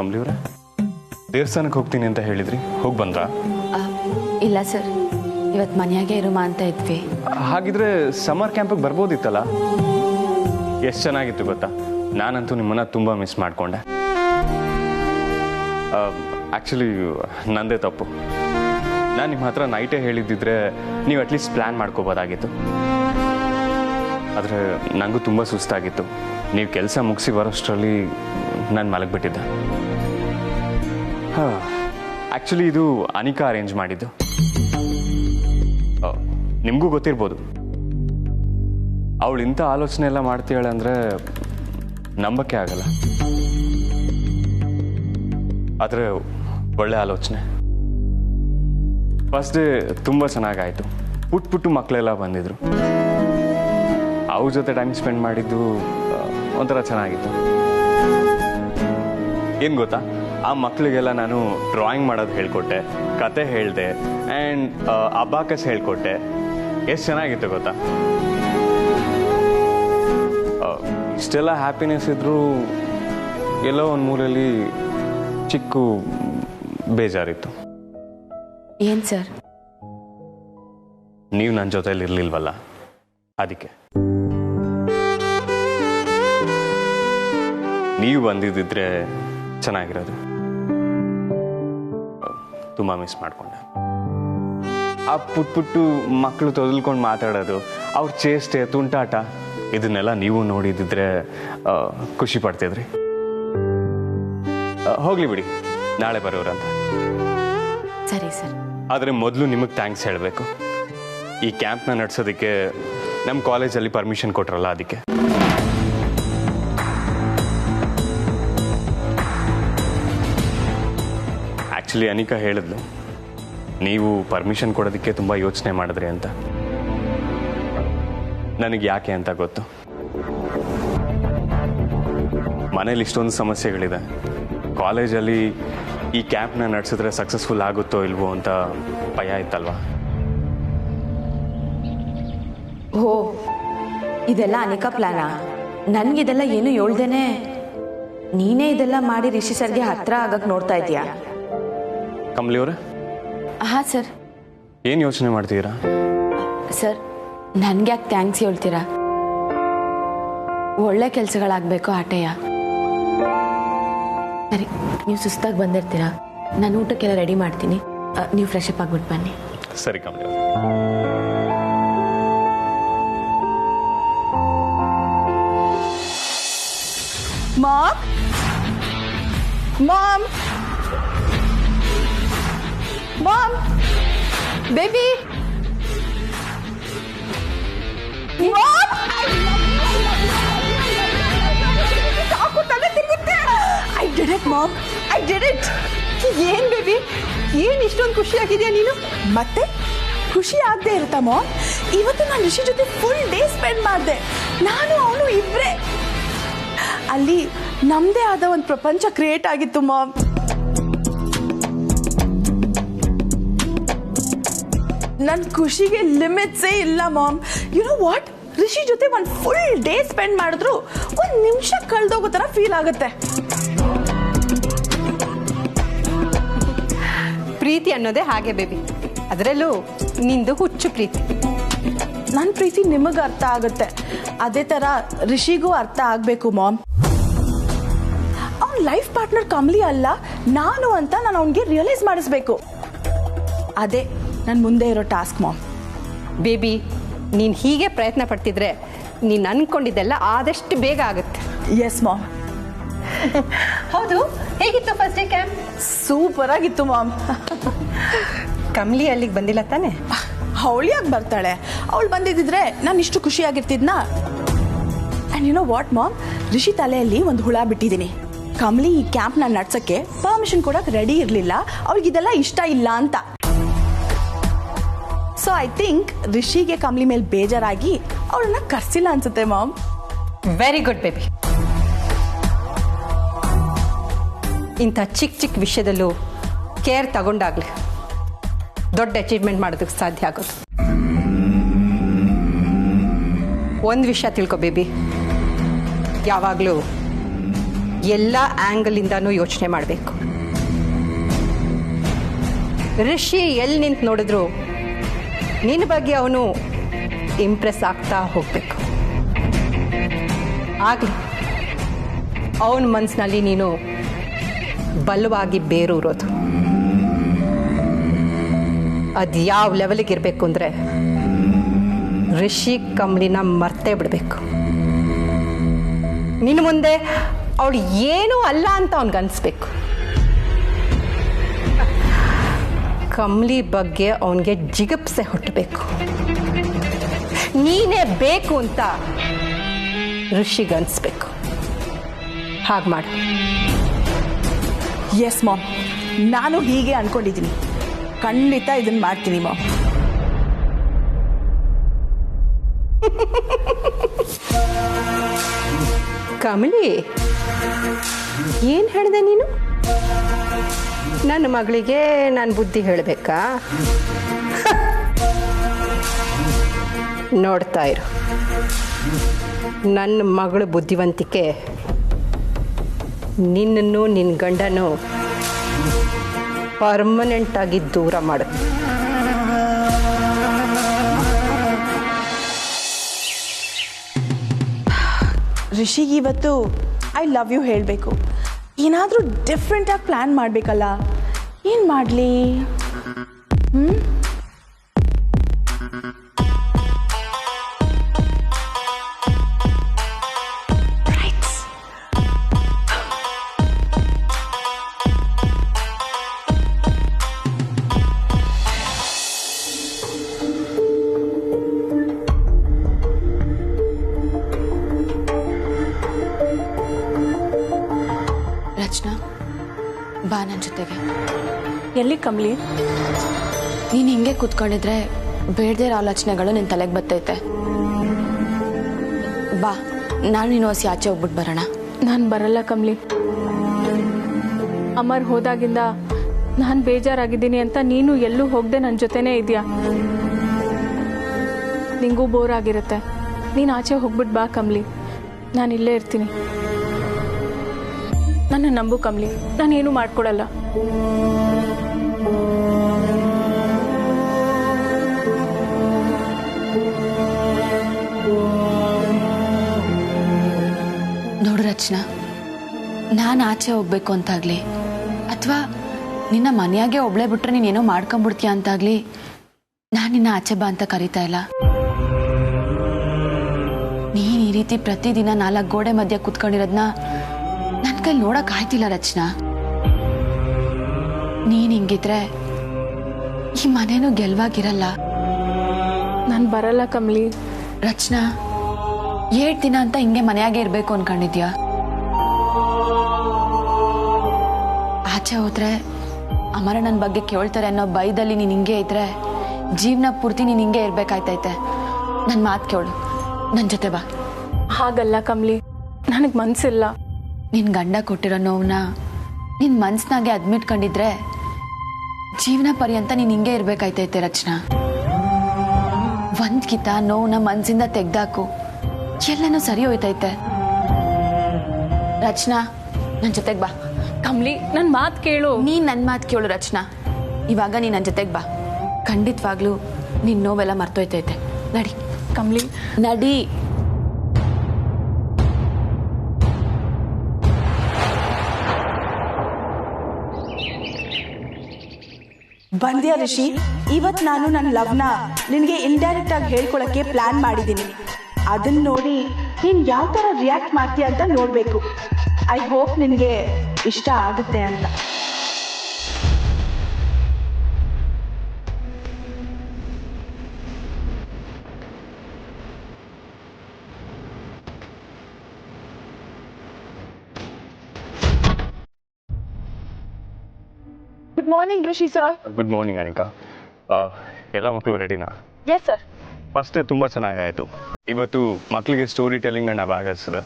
ಕಮಲಿಯವ್ರೆ, ದೇವಸ್ಥಾನಕ್ಕೆ ಹೋಗ್ತೀನಿ ಅಂತ ಹೇಳಿದ್ರಿ, ಹೋಗಿ ಬಂದ್ರಾ? ಇಲ್ಲ ಸರ್, ಇವತ್ತು ಮನೆಯಾಗೆ ಇರುಮ ಅಂತ ಇದ್ವಿ. ಹಾಗಿದ್ರೆ ಸಮ್ಮರ್ ಕ್ಯಾಂಪಿಗೆ ಬರ್ಬೋದಿತ್ತಲ್ಲ? ಎಷ್ಟು ಚೆನ್ನಾಗಿತ್ತು ಗೊತ್ತಾ. ನಾನಂತೂ ನಿಮ್ಮನ್ನ ತುಂಬ ಮಿಸ್ ಮಾಡಿಕೊಂಡೆ. ಆ್ಯಕ್ಚುಲಿ ನಂದೇ ತಪ್ಪು. ನಾನು ನಿಮ್ಮ ಹತ್ರ ನೈಟೇ ಹೇಳಿದ್ದಿದ್ರೆ ನೀವು ಅಟ್ಲೀಸ್ಟ್ ಪ್ಲ್ಯಾನ್ ಮಾಡ್ಕೋಬೋದಾಗಿತ್ತು. ಆದರೆ ನನಗೂ ತುಂಬ ಸುಸ್ತಾಗಿತ್ತು. ನೀವು ಕೆಲಸ ಮುಗಿಸಿ ಬರೋಷ್ಟರಲ್ಲಿ ನಾನು ಮಲಗಿಬಿಟ್ಟಿದ್ದೆ. ಆ್ಯಕ್ಚುಲಿ ಇದು ಅನಿಕಾ ಅರೇಂಜ್ ಮಾಡಿದ್ದು. ನಿಮಗೂ ಗೊತ್ತಿರ್ಬೋದು. ಅವಳು ಇಂಥ ಆಲೋಚನೆ ಎಲ್ಲ ಮಾಡ್ತೀಯಾಳೆ ಅಂದರೆ ನಂಬಕ್ಕೆ ಆಗಲ್ಲ. ಆದರೆ ಒಳ್ಳೆ ಆಲೋಚನೆ. ಫಸ್ಟ್ ಡೇ ತುಂಬ ಚೆನ್ನಾಗಾಯಿತು. ಪುಟ್ಟು ಮಕ್ಕಳೆಲ್ಲ ಬಂದಿದ್ರು. ಅವ್ರ ಜೊತೆ ಟೈಮ್ ಸ್ಪೆಂಡ್ ಮಾಡಿದ್ದು ಒಂಥರ ಚೆನ್ನಾಗಿತ್ತು. ಏನು ಗೊತ್ತಾ, ಆ ಮಕ್ಕಳಿಗೆಲ್ಲ ನಾನು ಡ್ರಾಯಿಂಗ್ ಮಾಡೋದು ಹೇಳ್ಕೊಟ್ಟೆ, ಕತೆ ಹೇಳಿದೆ, ಆ್ಯಂಡ್ ಅಬಾಕಸ್ ಹೇಳ್ಕೊಟ್ಟೆ. ಎಷ್ಟು ಚೆನ್ನಾಗಿತ್ತು ಗೊತ್ತಾ. ಇಷ್ಟೆಲ್ಲ ಹ್ಯಾಪಿನೆಸ್ ಇದ್ದರೂ ಎಲ್ಲೋ ಒಂದು ಮೂಲೆಯಲ್ಲಿ ಚಿಕ್ಕ ಬೇಜಾರಿತ್ತು. ಏನು ಸರ್? ನೀವು ನನ್ನ ಜೊತೆಲಿ ಇರಲಿಲ್ವಲ್ಲ, ಅದಕ್ಕೆ. ನೀವು ಬಂದಿದ್ದಿದ್ರೆ ಚೆನ್ನಾಗಿರೋದು. ತುಂಬ ಮಿಸ್ ಮಾಡಿಕೊಂಡೆ. ಆ ಪುಟ್ಟು ಮಕ್ಕಳು ತೊದಲ್ಕೊಂಡು ಮಾತಾಡೋದು, ಅವ್ರ ಚೇಷ್ಟೆ, ತುಂಟಾಟ, ಇದನ್ನೆಲ್ಲ ನೀವು ನೋಡಿದಿದ್ರೆ ಖುಷಿ ಪಡ್ತಿದ್ರಿ. ಹೋಗ್ಲಿ ಬಿಡಿ, ನಾಳೆ ಬರೋರಂತ. ಸರಿ ಸರ್. ಆದರೆ ಮೊದಲು ನಿಮಗೆ ಥ್ಯಾಂಕ್ಸ್ ಹೇಳಬೇಕು. ಈ ಕ್ಯಾಂಪ್ನ ನಡೆಸೋದಕ್ಕೆ ನಮ್ಮ ಕಾಲೇಜಲ್ಲಿ ಪರ್ಮಿಷನ್ ಕೊಟ್ರಲ್ಲ, ಅದಕ್ಕೆ. ಆ್ಯಕ್ಚುಲಿ ಅನಿಕಾ ಹೇಳಿದ್ಲು, ನೀವು ಪರ್ಮಿಷನ್ ಕೊಡೋದಕ್ಕೆ ತುಂಬ ಯೋಚನೆ ಮಾಡಿದ್ರಿ ಅಂತ. ನನಗೆ ಯಾಕೆ ಅಂತ ಗೊತ್ತು. ಮನೇಲಿ ಇಷ್ಟೊಂದು ಸಮಸ್ಯೆಗಳಿದೆ. ಕಾಲೇಜಲ್ಲಿ ಈ ಕ್ಯಾಂಪ್ನ ನಡೆಸಿದ್ರೆ ಸಕ್ಸಸ್ಫುಲ್ ಆಗುತ್ತೋ ಇಲ್ವೋ ಅಂತ ಭಯ ಇತ್ತಲ್ವಾ. ಓ, ಇದೆಲ್ಲ ಅನಿಕಾ ಪ್ಲಾನಾ? ನನಗಿದೆಲ್ಲ ಏನು ಹೇಳ್ದೇನೆ ನೀನೇ ಇದೆಲ್ಲ ಮಾಡಿ ರಿಷಿ ಸರ್ಗೆ ಹತ್ರ ಆಗಕ್ಕೆ ನೋಡ್ತಾ ಇದೀಯಾ? ಕಮಲಿಯವರೇ? ಹಾಂ ಸರ್. ಏನು ಯೋಚನೆ ಮಾಡ್ತೀರಾ? ಸರ್, ನನಗೆ ಯಾಕೆ ಥ್ಯಾಂಕ್ಸ್ ಹೇಳ್ತೀರಾ? ಒಳ್ಳೆ ಕೆಲಸಗಳಾಗಬೇಕು ಆಟೆಯ. ಸರಿ, ನೀವು ಸುಸ್ತಾಗಿ ಬಂದಿರ್ತೀರಾ, ನಾನು ಊಟಕ್ಕೆಲ್ಲ ರೆಡಿ ಮಾಡ್ತೀನಿ. ನೀವು ಫ್ರೆಶ್ ಅಪ್ ಆಗಿಬಿಟ್ಟು ಬನ್ನಿ. ಸರಿ Kamali. Mom, mom, mom, baby, mom. ಸಾಕು, ತಲೆ ತಿರುಗುತ್ತೆ. I did it mom, I did it. ಏನ್ ಬೇಬಿ, ಏನ್ ಇಷ್ಟೊಂದು ಖುಷಿಯಾಗಿದೆಯಾ ನೀನು? ಮತ್ತೆ ಖುಷಿ ಆಗದೆ ಇರುತ್ತಾ ಮಾಮ್? ಇವತ್ತು ನಾನು ರಿಷಿ ಜೊತೆ ಫುಲ್ ಡೇ ಸ್ಪೆಂಡ್ ಮಾಡಿದೆ. ನಾನು ಅವನು ಇಬ್ರೇ. ಅಲ್ಲಿ ನಮ್ದೇ ಆದ ಒಂದು ಪ್ರಪಂಚ ಕ್ರಿಯೇಟ್ ಆಗಿತ್ತು ಮಾಮ್. ನನ್ನ ಖುಷಿಗೆ ಲಿಮಿಟ್ಸೇ ಇಲ್ಲ mom. You know what, Rishi ಜೊತೆ ಒಂದು ಫುಲ್ ಡೇ ಸ್ಪೆಂಡ್ ಮಾಡಿದ್ರು ಒಂದು ನಿಮಿಷ ಕಳೆದೋಗೋ ಥರ ಫೀಲ್ ಆಗುತ್ತೆ. ಪ್ರೀತಿ ಅನ್ನೋದೇ ಹಾಗೆ ಬೇಬಿ, ಅದರಲ್ಲೂ ನಿಂದು ಹುಚ್ಚು ಪ್ರೀತಿ. ನನ್ನ ಪ್ರೀತಿ ನಿಮಗೆ ಅರ್ಥ ಆಗುತ್ತೆ, ಅದೇ ಥರ ರಿಷಿಗೂ ಅರ್ಥ ಆಗಬೇಕು ಮಾಮ್. ಅವ್ನ ಲೈಫ್ ಪಾರ್ಟ್ನರ್ ಕಮಲಿ ಅಲ್ಲ ನಾನು ಅಂತ ನಾನು ಅವನಿಗೆ ರಿಯಲೈಸ್ ಮಾಡಿಸ್ಬೇಕು. ಅದೇ ನನ್ನ ಮುಂದೆ ಇರೋ ಟಾಸ್ಕ್ ಮಾಮ್. ಬೇಬಿ, ನೀನು ಹೀಗೆ ಪ್ರಯತ್ನ ಪಡ್ತಿದ್ರೆ ನೀನು ಅನ್ಕೊಂಡಿದ್ದೆಲ್ಲ ಆದಷ್ಟು ಬೇಗ ಆಗುತ್ತೆ. Yes mom. ಹೌದು, ಹೇಗಿತ್ತು ಫಸ್ಟ್ ಡೇ ಕ್ಯಾಂಪ್? ಸೂಪರ್ ಆಗಿತ್ತು ಮಾಮ್. ಕಮಲಿ ಅಲ್ಲಿಗೆ ಬಂದಿಲ್ಲ ತಾನೆ? ಅವಳಿಯಾಗಿ ಬರ್ತಾಳೆ. ಅವಳು ಬಂದಿದ್ದಿದ್ರೆ ನಾನು ಇಷ್ಟು ಖುಷಿಯಾಗಿರ್ತಿದ್ನಾ? And you know what mom, Rishi ತಲೆಯಲ್ಲಿ ಒಂದು ಹುಳ ಬಿಟ್ಟಿದ್ದೀನಿ. ಕಮಲಿ ಈ ಕ್ಯಾಂಪ್ನ ನಡ್ಸೋಕ್ಕೆ ಪರ್ಮಿಷನ್ ಕೊಡೋಕೆ ರೆಡಿ ಇರಲಿಲ್ಲ, ಅವಳಿಗಿದೆಲ್ಲ ಇಷ್ಟ ಇಲ್ಲ ಅಂತ. ಸೊ ಐ ಥಿಂಕ್ ರಿಷಿಗೆ ಕಮಲಿ ಮೇಲೆ ಬೇಜಾರಾಗಿ ಅವಳನ್ನ ಕರ್ಸಿಲ್ಲ ಅನ್ಸುತ್ತೆ ಮಾಮ್. Very good baby. ಇಂಥ ಚಿಕ್ಕ ಚಿಕ್ಕ ವಿಷಯದಲ್ಲೂ ಕೇರ್ ತಗೊಂಡಾಗ್ಲಿ ದೊಡ್ಡ ಅಚೀವ್ಮೆಂಟ್ ಮಾಡೋದಕ್ಕೆ ಸಾಧ್ಯ ಆಗೋದು. ಒಂದು ವಿಷಯ ತಿಳ್ಕೊ ಬೇಬಿ, ಯಾವಾಗಲೂ ಎಲ್ಲ ಆ್ಯಂಗಲಿಂದನೂ ಯೋಚನೆ ಮಾಡಬೇಕು. ರಿಷಿ ಎಲ್ಲಿ ನಿಂತು ನೋಡಿದ್ರು ನಿನ್ನ ಬಗ್ಗೆ ಅವನು ಇಂಪ್ರೆಸ್ ಆಗ್ತಾ ಹೋಗಬೇಕು. ಆಗಲಿ ಅವನ ಮನಸ್ಸಿನಲ್ಲಿ ನೀನು ಬಲವಾಗಿ ಬೇರೂರೋದು. ಅದು ಯಾವ ಲೆವೆಲಿಗೆ ಇರಬೇಕು ಅಂದರೆ ರಿಷಿ ಕಮಲಿನ ಮರ್ತೇ ಬಿಡಬೇಕು. ನಿನ್ನ ಮುಂದೆ ಅವಳು ಏನೂ ಅಲ್ಲ ಅಂತ ಅವನಿಗನ್ನಿಸ್ಬೇಕು. ಕಮಲಿ ಬಗ್ಗೆ ಅವನಿಗೆ ಜಿಗುಪ್ಸೆ ಹುಟ್ಟಬೇಕು. ನೀನೇ ಬೇಕು ಅಂತ ಋಷಿಗನ್ನಿಸ್ಬೇಕು. ಹಾಗೆ ಮಾಡು. ಎಸ್ ಮಾಮ್, ನಾನು ಹೀಗೆ ಅನ್ಕೊಂಡಿದ್ದೀನಿ. ಖಂಡಿತ ಇದನ್ನು ಮಾಡ್ತೀನಿ ಮಾಮ್. ಕಮಲಿ, ಏನು ಹೇಳಿದೆ ನೀನು? ನನ್ನ ಮಗಳಿಗೆ ನಾನು ಬುದ್ಧಿ ಹೇಳಬೇಕಾ? ನೋಡ್ತಾ ಇರು, ನನ್ನ ಮಗಳ ಬುದ್ಧಿವಂತಿಕೆ ನಿನ್ನನ್ನು ನಿನ್ನ ಗಂಡನು ಪರ್ಮನೆಂಟಾಗಿ ದೂರ ಮಾಡುತ್ತೆ. ರಿಷಿಗೆ ಇವತ್ತು ಐ ಲವ್ ಯು ಹೇಳಬೇಕು. ಏನಾದರೂ ಡಿಫ್ರೆಂಟಾಗಿ ಪ್ಲ್ಯಾನ್ ಮಾಡಬೇಕಲ್ಲ. ಏನು ಮಾಡಲಿ? ರಚನಾ, ಬಾ ನನ್ನ ಜೊತೆಗೆ. ಎಲ್ಲಿ ಕಮಲಿ? ನೀನು ಹಿಂಗೆ ಕೂತ್ಕೊಂಡಿದ್ರೆ ಬೇಡದೇ ಇರೋ ಆಲೋಚನೆಗಳು ನಿನ್ನ ತಲೆಗೆ ಬರ್ತೈತೆ. ಬಾ, ನಾನು ನೀನು ಹೊಸಿ ಆಚೆ ಹೋಗ್ಬಿಟ್ಟು ಬರೋಣ. ನಾನು ಬರಲ್ಲ ಕಮಲಿ. ಅಮರ್ ಹೋದಾಗಿಂದ ನಾನು ಬೇಜಾರಾಗಿದ್ದೀನಿ ಅಂತ ನೀನು ಎಲ್ಲೂ ಹೋಗದೆ ನನ್ನ ಜೊತೆನೇ ಇದೆಯಾ. ನಿಂಗೂ ಬೋರ್ ಆಗಿರುತ್ತೆ. ನೀನು ಆಚೆ ಹೋಗ್ಬಿಟ್ಟು ಬಾ ಕಮಲಿ, ನಾನು ಇಲ್ಲೇ ಇರ್ತೀನಿ. ನನ್ನ ನಂಬು ಕಮಲಿ, ನಾನೇನು ಮಾಡ್ಕೊಡಲ್ಲ. ನೋಡು ರಚನಾ, ನಾನು ಆಚೆ ಹೋಗ್ಬೇಕು ಅಂತಾಗ್ಲಿ ಅಥವಾ ನಿನ್ನ ಮನೆಯಾಗೆ ಒಬ್ಳೆ ಬಿಟ್ರೆ ನೀನೇನೋ ಮಾಡ್ಕೊಂಬಿಡ್ತೀಯ ಅಂತಾಗ್ಲಿ ನಾನು ನಿನ್ನ ಆಚೆ ಬಾ ಅಂತ ಕರೀತಾ ಇಲ್ಲ. ನೀನು ಈ ರೀತಿ ಪ್ರತಿದಿನ 4 ಗೋಡೆ ಮಧ್ಯೆ ಕೂತ್ಕೊಂಡಿರೋದನ್ನ ನನ್ನ ಕೈ ನೋಡಕ್ ಆಯ್ತಿಲ್ಲ ರಚನಾ. ನೀನ್ ಹಿಂಗಿದ್ರೆ ಈ ಮನೇನೂ ಗೆಲ್ವಾಗಿರಲ್ಲ. ನಾನು ಬರಲ್ಲ ಕಮಲಿ. ರಚನಾ, 7 ದಿನ ಅಂತ ಹಿಂಗೆ ಮನೆಯಾಗೆ ಇರ್ಬೇಕು ಅನ್ಕೊಂಡಿದ್ಯಾ? ಆಚೆ ಹೋದ್ರೆ ಅಮರ ನನ್ನ ಬಗ್ಗೆ ಕೇಳ್ತಾರೆ ಅನ್ನೋ ಭಯದಲ್ಲಿ ನೀನು ಹಿಂಗೆ ಇದ್ರೆ ಜೀವನ ಪೂರ್ತಿ ನೀನು ಹಿಂಗೆ ಇರ್ಬೇಕಾಯ್ತೈತೆ. ನನ್ನ ಮಾತು ಕೇಳು, ನನ್ನ ಜೊತೆ ಬಾ. ಹಾಗಲ್ಲ ಕಮಲಿ, ನನಗೆ ಮನ್ಸಿಲ್ಲ. ನಿನ್ನ ಗಂಡ ಕೊಟ್ಟಿರೋ ನೋವನ್ನ ನಿನ್ನ ಮನ್ಸ್ನಾಗೆ ಅದ್ಮಿಟ್ಕೊಂಡಿದ್ರೆ ಜೀವನ ಪರ್ಯಂತ ನೀನು ಹಿಂಗೆ ಇರ್ಬೇಕಾಯ್ತೈತೆ ರಚನಾ. ಒಂದ್ಕಿತ ನೋವನ್ನ ಮನ್ಸಿಂದ ತೆಗ್ದಾಕು, ಎಲ್ಲನೂ ಸರಿ ಹೋಯ್ತೈತೆ. ರಚನಾ, ನನ್ನ ಜೊತೆಗೆ ಬಾ. ಕಮಲಿ, ನನ್ನ ಮಾತು ಕೇಳು. ನೀನ್ ನನ್ನ ಮಾತು ಕೇಳು ರಚನಾ. ಇವಾಗ ನೀ ನನ್ನ ಜೊತೆಗೆ ಬಾ. ಖಂಡಿತವಾಗ್ಲೂ ನಿನ್ನ ನೋವೆಲ್ಲ ಮರ್ತೋಯ್ತೈತೆ. ನಡಿ ಕಮಲಿ, ನಡಿ. ಬಂದ್ಯಾ ರಿಷಿ? ಇವತ್ತು ನಾನು ನನ್ನ ಲವ್ನ ನಿನಗೆ ಇಂಡೈರೆಕ್ಟ್ ಆಗಿ ಹೇಳ್ಕೊಳಕ್ಕೆ ಪ್ಲಾನ್ ಮಾಡಿದ್ದೀನಿ. ಅದನ್ನ ನೋಡಿ ನೀನು ಯಾವ ಥರ ರಿಯಾಕ್ಟ್ ಮಾಡ್ತೀಯ ಅಂತ ನೋಡಬೇಕು. ಐ ಹೋಪ್ ನಿನಗೆ ಇಷ್ಟ ಆಗುತ್ತೆ ಅಂತ. Good morning Rishi sir. Good morning Anika. ಎಲ್ಲ ಮಕ್ಕಳು ರೆಡಿನಾ? Yes sir. ಫಸ್ಟೇ ತುಂಬ ಚೆನ್ನಾಗಾಯಿತು. ಇವತ್ತು ಮಕ್ಕಳಿಗೆ ಸ್ಟೋರಿ ಟೆಲ್ಲಿಂಗ್ ಆ್ಯಂಡ್ ಅಬ್ಯಾಕಸ್ ಇದೆ.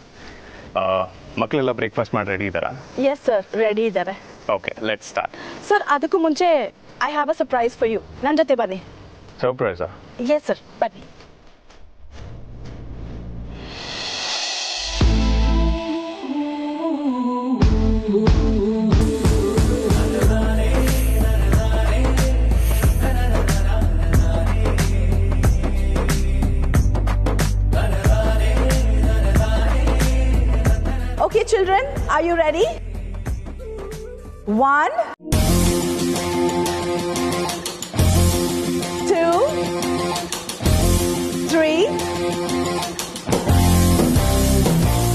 ಮಕ್ಕಳೆಲ್ಲ ಬ್ರೇಕ್ಫಾಸ್ಟ್ ಮಾಡಿ ರೆಡಿ ಇದ್ದಾರಾ? ಎಸ್ ಸರ್, ರೆಡಿ ಇದ್ದಾರೆ. Okay, let's start. ಸರ್, ಅದಕ್ಕೂ ಮುಂಚೆ I have a surprise for you. ನನ್ನ ಜೊತೆ ಬನ್ನಿ. ಸರ್ಪ್ರೈಸಾ? ಎಸ್ ಸರ್, ಬನ್ನಿ. Are you ready? 1, 2, 3,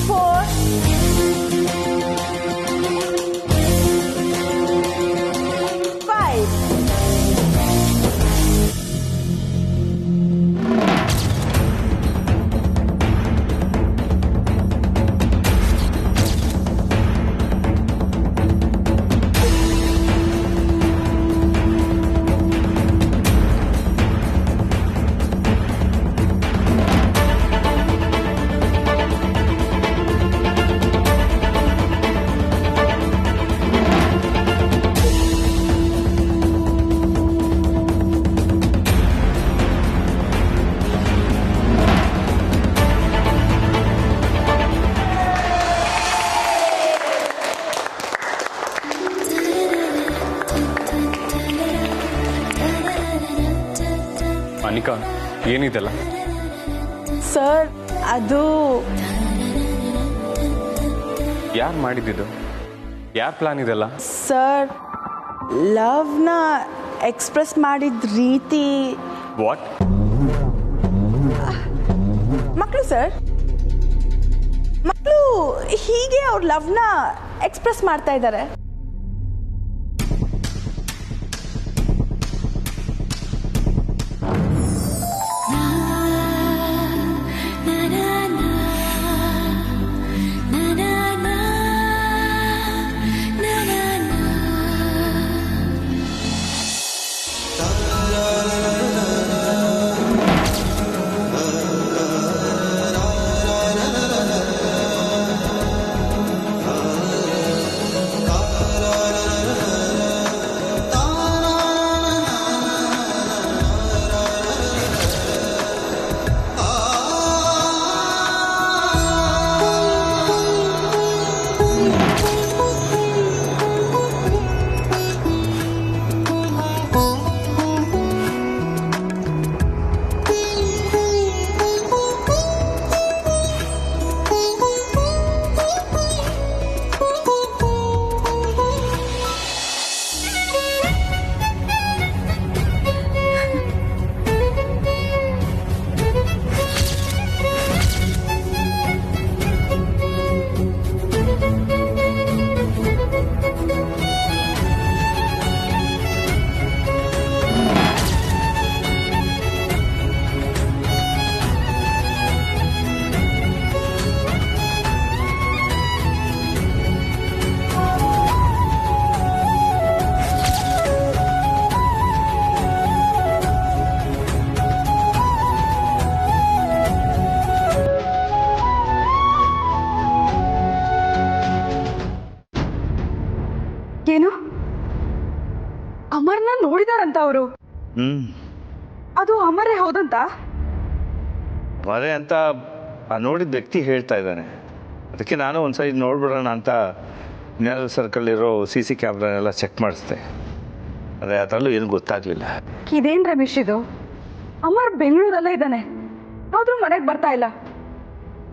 4, 5. ಅನಿಕಾ, ಏನಿದೆಲ್ಲ? ಸರ್, ಅದು ಯಾರು ಮಾಡಿದ್ದು? ಯಾರ ಪ್ಲಾನ್ ಇದೆಲ್ಲ? ಸರ್, ಲವ್ನ ಎಕ್ಸ್ಪ್ರೆಸ್ ಮಾಡಿದ ರೀತಿ ವಾಟ್? ಮಕ್ಕಳು ಸರ್, ಮಕ್ಕಳು ಹೀಗೆ ಅವ್ರ ಲವ್ನ ಎಕ್ಸ್ಪ್ರೆಸ್ ಮಾಡ್ತಾ ಇದ್ದಾರೆ. ಏನು ಅಮರ್ನ ನೋಡಿದಾರಂತ ಅವರು? ಅದು ಅಮರೇ ಹೌದಂತ? ಮರೆ ಅಂತ ನೋಡಿದ ವ್ಯಕ್ತಿ ಹೇಳ್ತಾ ಇದ್ದಾನೆ. ಅದಕ್ಕೆ ನಾನು ಒಂದ್ಸರಿ ನೋಡ್ಬಿಡೋಣ ಅಂತ ನ್ಯಾಷನಲ್ ಸರ್ಕಲ್ಲಿರೋ CC ಕ್ಯಾಮ್ರಾನೆಲ್ಲ ಚೆಕ್ ಮಾಡಿಸ್ದೆ. ಅದೇ ಅದರಲ್ಲೂ ಏನು ಗೊತ್ತಾಗಲಿಲ್ಲ. ಇದೇನು ರಮೇಶ್ ಇದು? ಅಮರ್ ಬೆಂಗಳೂರಲ್ಲೇ ಇದ್ದಾನೆ, ಆದರೂ ಮನೆಗೆ ಬರ್ತಾ ಇಲ್ಲ.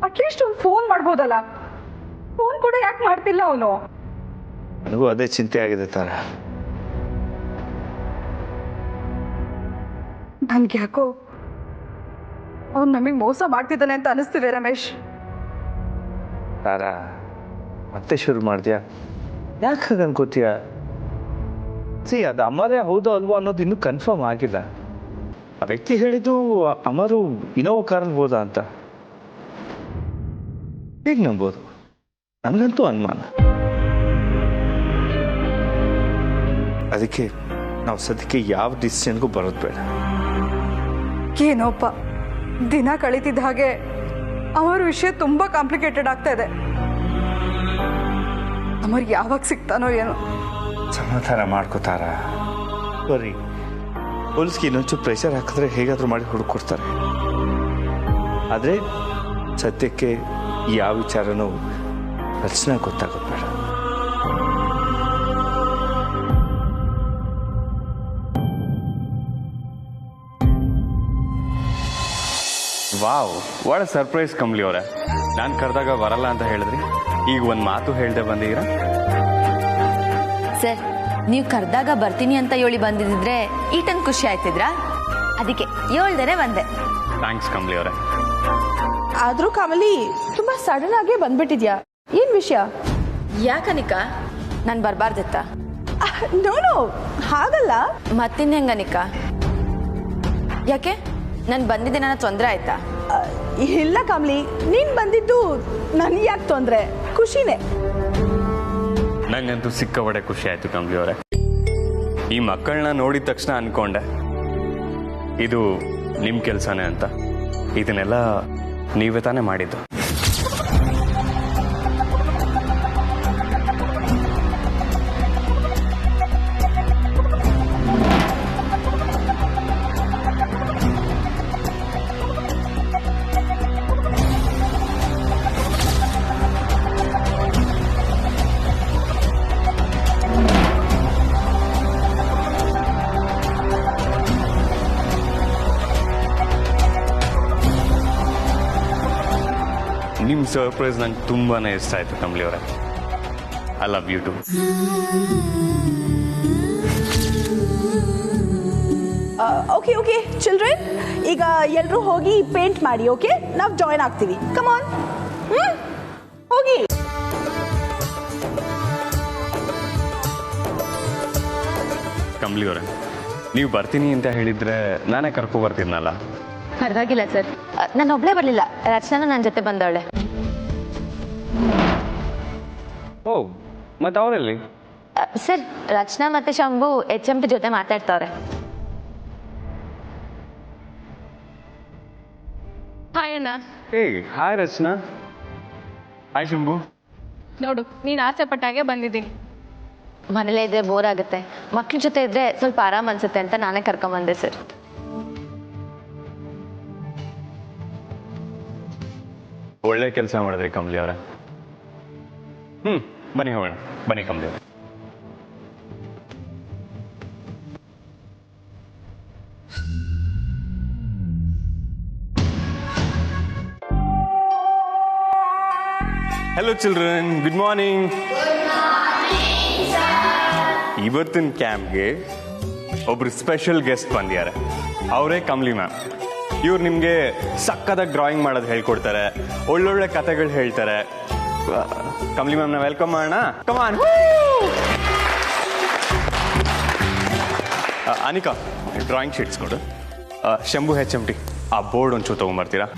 ಅಟ್ಲೀಸ್ಟ್ ಒಂದು ಫೋನ್ ಮಾಡ್ಬೋದಲ್ಲ. ಫೋನ್ ಕೂಡ ಯಾಕೆ ಮಾಡ್ತಿಲ್ಲ ಅವನು? ನನಗೂ ಅದೇ ಚಿಂತೆ ಆಗಿದೆ ತಾರ. ನನ್ಗೆ ಯಾಕೋ ಅವ್ನು ನಮಗೆ ಮೋಸ ಮಾಡ್ತಿದ್ದಾನೆ ಅಂತ ಅನಿಸ್ತಿದೆ ರಮೇಶ್. ತಾರ, ಮತ್ತೆ ಶುರು ಮಾಡಿದ್ಯಾ? ಯಾಕೆ ಹಾಗೆ ಅನ್ಕೋತೀಯ? ಅದು ಅಮರೇ ಹೌದೋ ಅಲ್ವೋ ಅನ್ನೋದು ಇನ್ನೂ ಕನ್ಫರ್ಮ್ ಆಗಿಲ್ಲ. ಆ ವ್ಯಕ್ತಿ ಹೇಳಿದ್ದು ಅಮರು ಇನೋವಾ ಕಾರಲ್ಲಿ ಹೋದ ಅಂತ. ಹೇಗೆ ನಂಬೋದು? ನನಗಂತೂ ಅನುಮಾನ. ಅದಕ್ಕೆ ನಾವು ಸದ್ಯಕ್ಕೆ ಯಾವ ಡಿಸಿಷನ್ಗೂ ಬರೋದು ಬೇಡ. ಏನೋಪ್ಪ, ದಿನ ಕಳೀತಿದ್ದ ಹಾಗೆ ಅವರ ವಿಷಯ ತುಂಬ ಕಾಂಪ್ಲಿಕೇಟೆಡ್ ಆಗ್ತಾ ಇದೆ. ಅಮರ್ ಯಾವಾಗ ಸಿಗ್ತಾನೋ ಏನೋ. ಸಮಾಧಾನ ಮಾಡ್ಕೋತಾರ. ಬರೀ ಪೊಲೀಸ್ಗೆ ಇನ್ನೊಂಚೂರು ಪ್ರೆಷರ್ ಹಾಕಿದ್ರೆ ಹೇಗಾದರೂ ಮಾಡಿ ಹುಡುಕೊಡ್ತಾರೆ. ಆದರೆ ಸದ್ಯಕ್ಕೆ ಯಾವ ವಿಚಾರನೂ ರಚನೆ ಗೊತ್ತಾಗೋದು ಬೇಡ. ವಾವ್, ವಾಟ್ ಸರ್ಪ್ರೈಸ್ ಕಮ್ಲಿ ಅವರೇ. ನಾನು ಕರೆದಾಗ ಬರಲ್ಲ ಅಂತ ಹೇಳಿದ್ರಿ. ಈಗ ಒಂದು ಮಾತು ಹೇಳ್ದೆ ಬಂದಿದ್ದೀರಾ? ಸರ್, ನೀವು ಕರೆದಾಗ ಬರ್ತೀನಿ ಅಂತ ಹೇಳಿ ಬಂದಿದ್ರೆ ಈಟನ್ ಖುಷಿ ಆಯ್ತಿದ್ರಾ? ಅದಕ್ಕೆ ಹೇಳ್ದೇನೆ ಬಂದೆ. ಥ್ಯಾಂಕ್ಸ್ ಕಮಲಿ ಅವರೇ. ಆದ್ರೂ ಕಮಲಿ ತುಂಬಾ ಸಡನ್ ಆಗೇ ಬಂದ್ಬಿಟ್ಟಿದ್ಯಾ, ಏನ್ ವಿಷಯ? ಯಾಕನಿಕಾ, ನಾನು ಬರಬಾರ್ದಿತ್ತ? ನೋ ಹಾಗಲ್ಲ. ಮತ್ತಿನ್ ಹೆಂಗನಿಕಾ? ಯಾಕೆ ನಾನು ಬಂದಿದ್ದೆ ನನ್ನ ತೊಂದರೆ ಆಯ್ತಾ? ಇಲ್ಲ ಕಮಲಿ, ನೀನ್ ಬಂದಿದ್ದು ನನ್ಗೆ ಯಾಕೆ ತೊಂದ್ರೆ? ಖುಷಿನೇ. ನಂಗಂತೂ ಸಿಕ್ಕಾಪಟ್ಟೆ ಖುಷಿ ಆಯ್ತು ಕಮಲಿ ಅವರೇ. ಈ ಮಕ್ಕಳನ್ನ ನೋಡಿದ ತಕ್ಷಣ ಅನ್ಕೊಂಡೆ ಇದು ನಿಮ್ಮ ಕೆಲಸನೇ ಅಂತ. ಇದನ್ನೆಲ್ಲ ನೀವೇ ತಾನೇ ಮಾಡಿದ್ದು. ನಿಮ್ಮ ಸರ್ಪ್ರೈಸ್ ನಂಗೆ ತುಂಬಾನೇ ಇಷ್ಟ ಆಯ್ತು ಕಮಲಿ ಅವರೇ. I love you too. Okay okay children, ಈಗ ಎಲ್ಲರೂ ಹೋಗಿ ಪೇಂಟ್ ಮಾಡಿ. ಓಕೆ, ನಾವು ಜಾಯ್ನ್ ಆಗ್ತೀವಿ. ಕಮ್ ಆನ್, ಹೋಗಿ. ಕಮಲಿ ಅವರೇ, ನೀವು ಬರ್ತೀನಿ ಅಂತ ಹೇಳಿದ್ರೆ ನಾನೇ ಕರ್ಕೊ ಬರ್ತೀನಲ್ಲ. ಪರವಾಗಿಲ್ಲ ಸರ್, ನಾನು ಒಬ್ಳೇ ಬರಲಿಲ್ಲ, ರಚನಾ ನನ್ನ ಜೊತೆ ಬಂದವಳೆ. ಓ, ಮತ್ತೆ ಅವರಲ್ಲಿ? ಸರ್, ರಚನಾ ಮತ್ತೆ ಶಂಭು HMP ಜೊತೆ ಮಾತಾಡ್ತಾವ್ರೆ. ಹಾಯ್ ಅಣ್ಣ. ಹೇ, ಹಾಯ್ ರಚನಾ. ಹಾಯ್ ಶಂಭು. ನೋಡು, ನೀನು ಆಸೆ ಪಟ್ಟಾಗೆ ಬಂದಿದ್ದೀನಿ. ಮನೇಲೇ ಇದ್ರೆ ಬೋರ್ ಆಗುತ್ತೆ, ಮಕ್ಳ ಜೊತೆ ಇದ್ರೆ ಸ್ವಲ್ಪ ಆರಾಮ್ ಅನ್ಸುತ್ತೆ ಅಂತ ನಾನೇ ಕರ್ಕೊಂಬಂದೆ ಸರ್. ಒಳ್ಳೆ ಕೆಲಸ ಮಾಡಿದ್ರಿ ಕಮಲಿ ಅವರೇ. ಬನ್ನಿ ಹೋಗೋಣ, ಬನ್ನಿ ಕಮಲಿ ಅವರೇ. Hello children, good morning. ಇವತ್ತಿನ ಕ್ಯಾಂಪ್ಗೆ ಒಬ್ರು ಸ್ಪೆಷಲ್ ಗೆಸ್ಟ್ ಬಂದಿದ್ದಾರೆ. ಅವರೇ ಕಮಲಿ ಮ್ಯಾಮ್. ಇವ್ರು ನಿಮಗೆ ಸಕ್ಕದಾಗಿ ಡ್ರಾಯಿಂಗ್ ಮಾಡೋದು ಹೇಳ್ಕೊಡ್ತಾರೆ, ಒಳ್ಳೊಳ್ಳೆ ಕಥೆಗಳು ಹೇಳ್ತಾರೆ. ಕಮಲಿ ಮ್ಯಾಮ್ನ ವೆಲ್ಕಮ್ ಮಾಡೋಣ. ಕಮಾನ್. ಅನಿಕಾ, ಡ್ರಾಯಿಂಗ್ ಶೀಟ್ಸ್ ಕೊಡು. ಶಂಭು HMT, ಆ ಬೋರ್ಡ್ ಒಂಚೂರು ತೊಗೊಂಬರ್ತೀರಾ?